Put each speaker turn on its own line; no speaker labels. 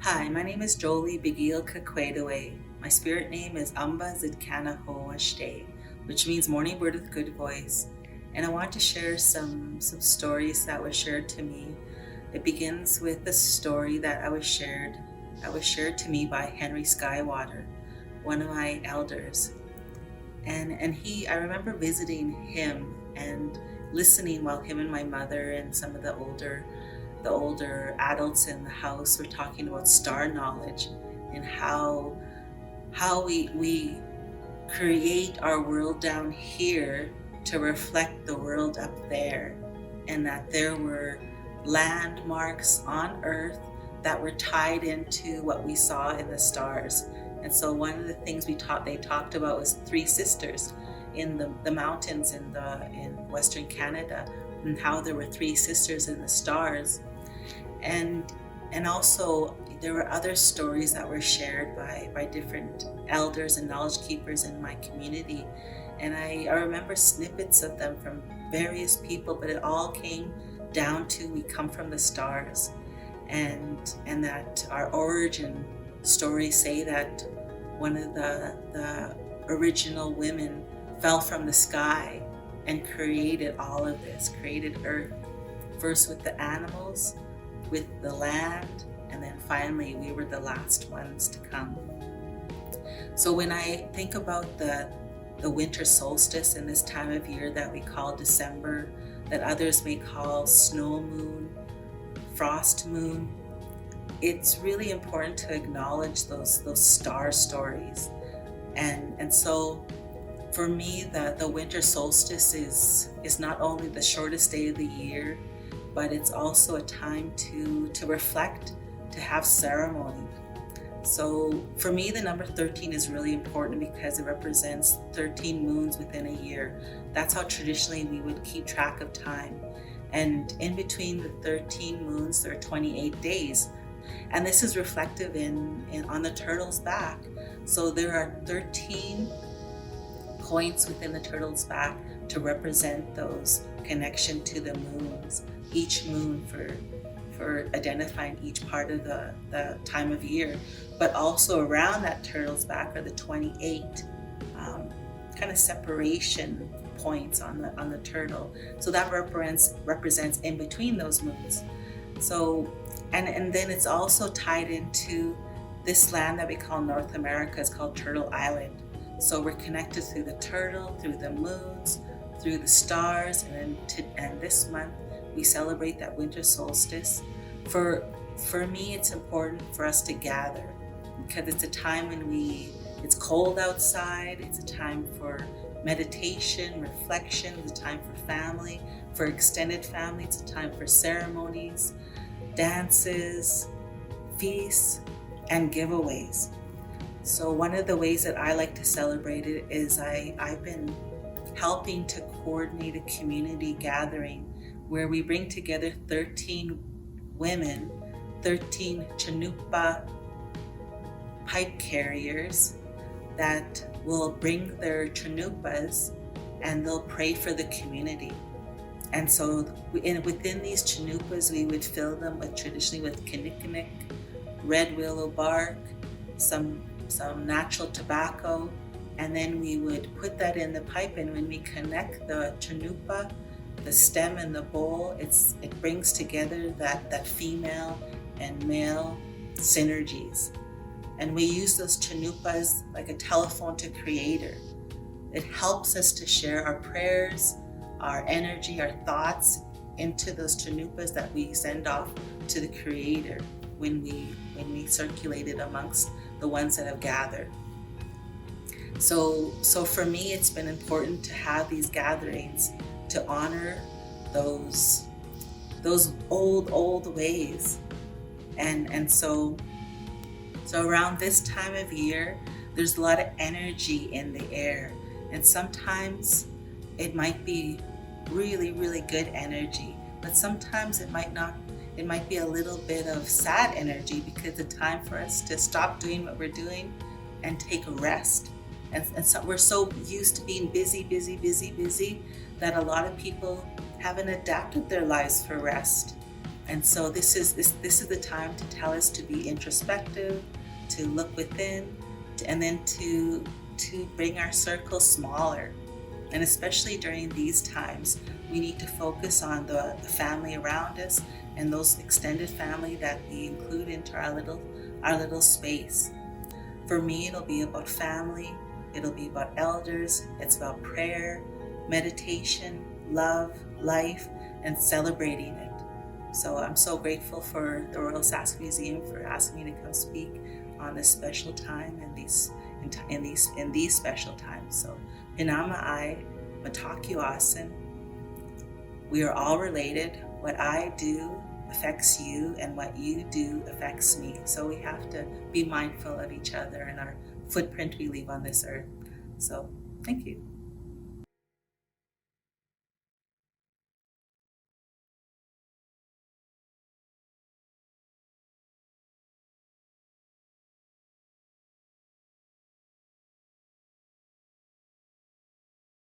Hi, my name is Jolie BigEagle-Kequahtooway. My spirit name is Amba Zidkanahoashte, which means morning bird with good voice. And I want to share some stories that were shared to me. It begins with a story that was shared to me by Henry Skywater, one of my elders. And I remember visiting him and listening while him and my mother and some of the older adults in the house were talking about star knowledge and how we create our world down here to reflect the world up there, and that there were landmarks on Earth that were tied into what we saw in the stars. And so one of the things they talked about was three sisters in the mountains in Western Canada, and how there were three sisters in the stars. And also there were other stories that were shared by different elders and knowledge keepers in my community. And I remember snippets of them from various people, but it all came down to we come from the stars, and that our origin stories say that one of the original women fell from the sky and created all of this, created Earth, first with the animals, with the land, and then finally we were the last ones to come. So when I think about the winter solstice in this time of year that we call December, that others may call snow moon, frost moon, it's really important to acknowledge those star stories. And so for me, the winter solstice is not only the shortest day of the year, but it's also a time to reflect, to have ceremony. So for me, the number 13 is really important because it represents 13 moons within a year. That's how traditionally we would keep track of time. And in between the 13 moons, there are 28 days. And this is reflective on the turtle's back. So there are 13 points within the turtle's back to represent those connection to the moons, each moon for identifying each part of the time of year. But also around that turtle's back are the 28 kind of separation points on the turtle. So that represents in between those moons. So and then it's also tied into this land that we call North America. It's called Turtle Island. So we're connected through the turtle, through the moons, through the stars, and this month we celebrate that winter solstice. For me, it's important for us to gather because it's a time when it's cold outside. It's a time for meditation, reflection. It's a time for family, for extended family. It's a time for ceremonies, dances, feasts, and giveaways. So one of the ways that I like to celebrate it is I've been helping to coordinate a community gathering where we bring together 13 women, 13 Chanupa pipe carriers that will bring their chanupas and they'll pray for the community. And so within these chanupas, we would fill them traditionally with kinnikinnick, red willow bark, some natural tobacco, and then we would put that in the pipe, and when we connect the chanupa, the stem and the bowl, it brings together that female and male synergies. And we use those chanupas like a telephone to Creator. It helps us to share our prayers, our energy, our thoughts into those chanupas that we send off to the Creator when we circulate it amongst the ones that have gathered. So for me, it's been important to have these gatherings to honor those old ways. And so around this time of year, there's a lot of energy in the air. And sometimes it might be really, really good energy, but sometimes it might not. It might be a little bit of sad energy because it's time for us to stop doing what we're doing and take a rest. And so we're so used to being busy that a lot of people haven't adapted their lives for rest. And so this is the time to tell us to be introspective, to look within, and then to bring our circle smaller. And especially during these times, we need to focus on the family around us and those extended family that we include into our little space. For me, it'll be about family, it'll be about elders, it's about prayer, meditation, love, life, and celebrating it. So I'm so grateful for the Royal Sask Museum for asking me to come speak on this special time and in these special times. So Pinama ai Matakiwasan. We are all related. What I do affects you, and what you do affects me. So we have to be mindful of each other and our footprint we leave on this earth. So thank you.